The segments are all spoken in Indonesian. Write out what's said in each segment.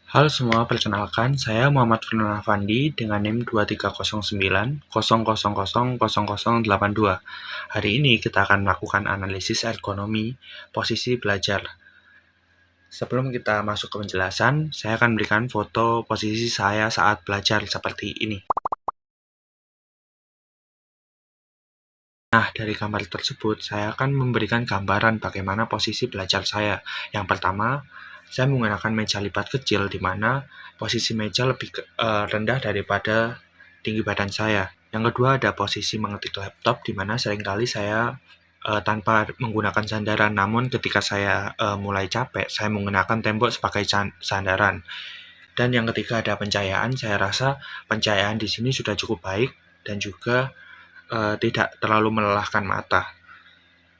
Halo semua, perkenalkan saya Muhammad Firman Afandi dengan NIM 230900000082. Hari ini kita akan melakukan analisis ergonomi posisi belajar. Sebelum kita masuk ke penjelasan, saya akan berikan foto posisi saya saat belajar seperti ini. Nah, dari gambar tersebut, saya akan memberikan gambaran bagaimana posisi belajar saya. Yang pertama, saya menggunakan meja lipat kecil, di mana posisi meja lebih rendah daripada tinggi badan saya. Yang kedua, ada posisi mengetik laptop, di mana seringkali saya tanpa menggunakan sandaran. Namun, ketika saya mulai capek, saya menggunakan tembok sebagai sandaran. Dan yang ketiga, ada pencahayaan. Saya rasa pencahayaan di sini sudah cukup baik dan juga tidak terlalu melelahkan mata.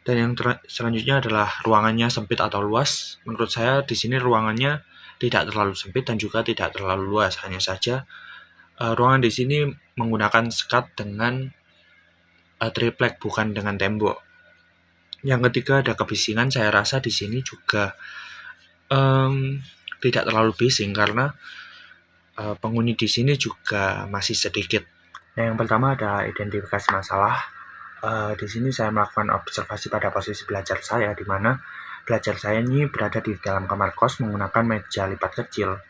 Dan yang selanjutnya adalah ruangannya sempit atau luas. Menurut saya di sini ruangannya tidak terlalu sempit dan juga tidak terlalu luas. Hanya saja ruangan di sini menggunakan sekat dengan triplek, bukan dengan tembok. Yang ketiga ada kebisingan. Saya rasa di sini juga tidak terlalu bising karena penghuni di sini juga masih sedikit. Nah, yang pertama ada identifikasi masalah. Di sini saya melakukan observasi pada posisi belajar saya, di mana belajar saya ini berada di dalam kamar kos menggunakan meja lipat kecil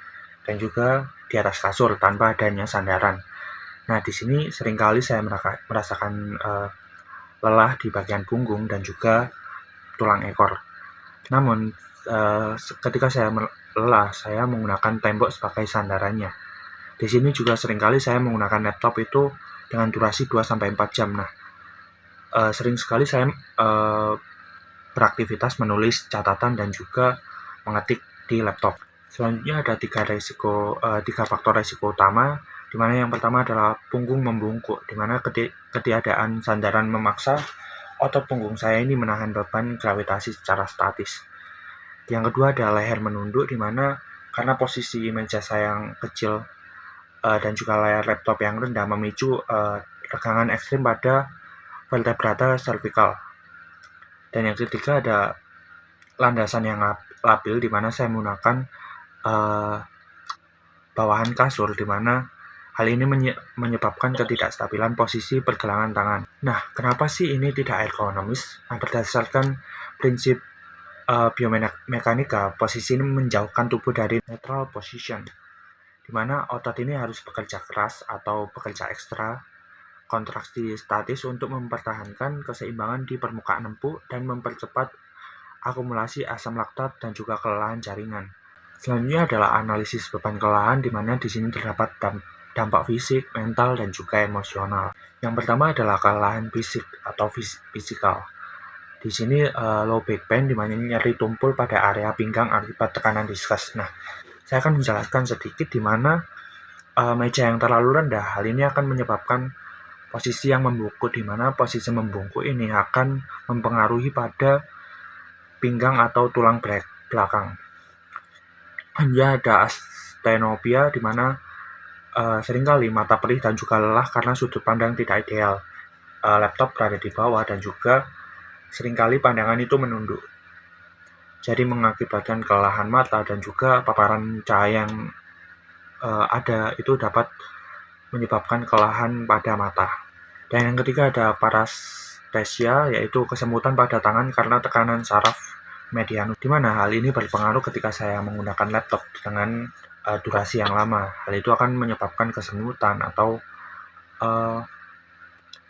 dan juga di atas kasur tanpa adanya sandaran. Nah, di sini seringkali saya merasakan lelah di bagian punggung dan juga tulang ekor. Namun, ketika saya lelah, saya menggunakan tembok sebagai sandarannya. Di sini juga seringkali saya menggunakan laptop itu dengan durasi 2-4 jam. Nah, sering sekali saya beraktivitas menulis catatan dan juga mengetik di laptop. Selanjutnya ada tiga faktor resiko utama, di mana yang pertama adalah punggung membungkuk, di mana ketiadaan sandaran memaksa otot punggung saya ini menahan beban gravitasi secara statis. Yang kedua adalah leher menunduk, di mana karena posisi meja saya yang kecil dan juga layar laptop yang rendah memicu tegangan ekstrim pada vertebrata cervical. Dan yang ketiga ada landasan yang labil, di mana saya menggunakan bawahan kasur, di mana hal ini menyebabkan ketidakstabilan posisi pergelangan tangan. Nah, kenapa sih ini tidak ergonomis? Nah, berdasarkan prinsip biomekanika, posisi ini menjauhkan tubuh dari neutral position, di mana otot ini harus bekerja keras atau bekerja ekstra kontraksi statis untuk mempertahankan keseimbangan di permukaan empuk dan mempercepat akumulasi asam laktat dan juga kelelahan jaringan. Selanjutnya adalah analisis beban kelelahan, di mana di sini terdapat dampak fisik, mental, dan juga emosional. Yang pertama adalah kelelahan fisik atau fisikal. Di sini low back pain, di mana nyeri tumpul pada area pinggang akibat tekanan diskus. Nah, saya akan menjelaskan sedikit di mana meja yang terlalu rendah, hal ini akan menyebabkan posisi yang membungkuk, di mana posisi membungkuk ini akan mempengaruhi pada pinggang atau tulang belakang. Hanya ada astenopia, di mana seringkali mata perih dan juga lelah karena sudut pandang tidak ideal. Laptop berada di bawah dan juga seringkali pandangan itu menunduk. Jadi mengakibatkan kelelahan mata dan juga paparan cahaya yang ada itu dapat menyebabkan kelelahan pada mata. Dan yang ketiga ada parastesia, yaitu kesemutan pada tangan karena tekanan saraf medianus, di mana hal ini berpengaruh ketika saya menggunakan laptop dengan durasi yang lama. Hal itu akan menyebabkan kesemutan atau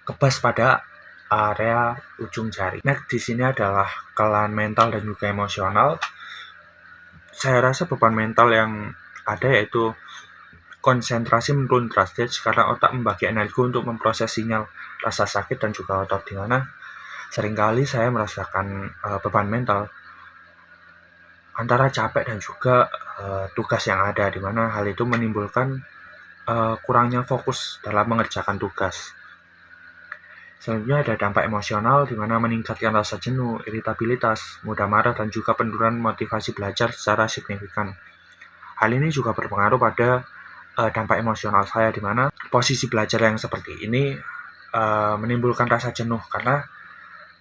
kebas pada area ujung jari. Next, di sini adalah kelelahan mental dan juga emosional. Saya rasa beban mental yang ada yaitu konsentrasi menurun drastis karena otak membagi energi untuk memproses sinyal rasa sakit dan juga otot, di mana seringkali saya merasakan beban mental antara capek dan juga tugas yang ada, di mana hal itu menimbulkan kurangnya fokus dalam mengerjakan tugas. Selanjutnya ada dampak emosional, di mana meningkatkan rasa jenuh, iritabilitas, mudah marah, dan juga penurunan motivasi belajar secara signifikan. Hal ini juga berpengaruh pada dampak emosional saya, di mana posisi belajar yang seperti ini menimbulkan rasa jenuh karena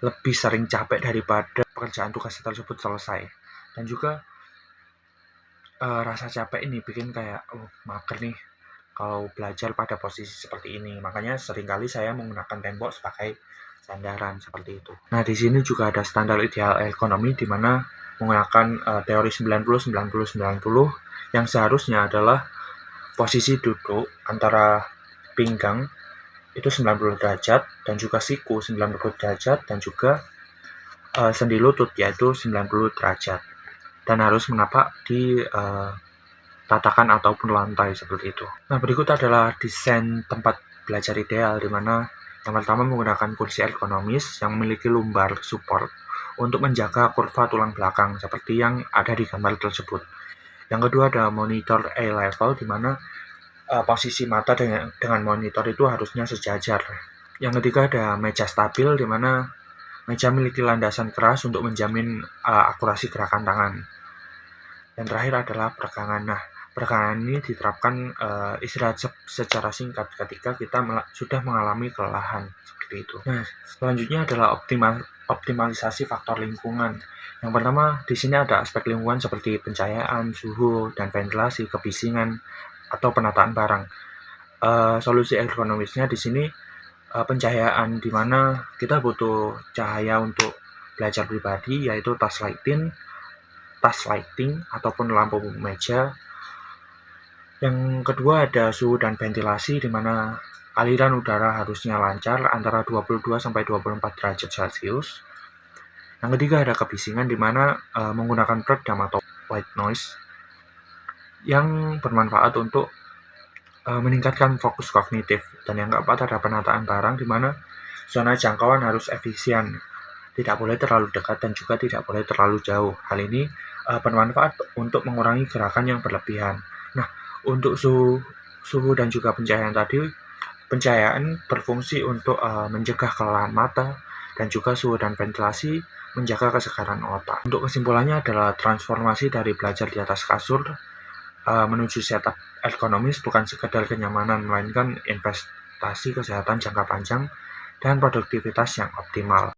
lebih sering capek daripada pekerjaan tugas tersebut selesai. Dan juga rasa capek ini bikin kayak, mager nih kalau belajar pada posisi seperti ini. Makanya seringkali saya menggunakan tembok sebagai sandaran seperti itu. Nah, di sini juga ada standar ideal ergonomi di mana menggunakan teori 90-90-90 yang seharusnya adalah posisi duduk antara pinggang itu 90 derajat dan juga siku 90 derajat dan juga sendi lutut yaitu 90 derajat dan harus menapak di tatakan ataupun lantai seperti itu. Nah, berikut adalah desain tempat belajar ideal di mana yang pertama menggunakan kursi ergonomis yang memiliki lumbar support untuk menjaga kurva tulang belakang seperti yang ada di gambar tersebut. Yang kedua ada monitor eye level di mana posisi mata dengan monitor itu harusnya sejajar. Yang ketiga ada meja stabil di mana meja memiliki landasan keras untuk menjamin akurasi gerakan tangan. Dan terakhir adalah peregangan. Nah, peregangan ini diterapkan istirahat secara singkat ketika kita sudah mengalami kelelahan seperti itu. Nah, selanjutnya adalah optimalisasi faktor lingkungan. Yang pertama, di sini ada aspek lingkungan seperti pencahayaan, suhu, dan ventilasi, kebisingan, atau penataan barang. Solusi ergonomisnya di sini pencahayaan di mana kita butuh cahaya untuk belajar pribadi yaitu task lighting ataupun lampu meja. Yang kedua ada suhu dan ventilasi di mana aliran udara harusnya lancar antara 22 sampai 24 derajat Celcius. Yang ketiga ada kebisingan di mana menggunakan peredam atau white noise yang bermanfaat untuk meningkatkan fokus kognitif. Dan yang keempat ada penataan barang di mana zona jangkauan harus efisien, tidak boleh terlalu dekat dan juga tidak boleh terlalu jauh. Hal ini bermanfaat untuk mengurangi gerakan yang berlebihan. Nah, untuk suhu dan juga pencahayaan tadi, pencahayaan berfungsi untuk mencegah kelelahan mata dan juga suhu dan ventilasi menjaga kesegaran otak. Untuk kesimpulannya adalah transformasi dari belajar di atas kasur menuju setup ergonomis bukan sekedar kenyamanan, melainkan investasi kesehatan jangka panjang dan produktivitas yang optimal.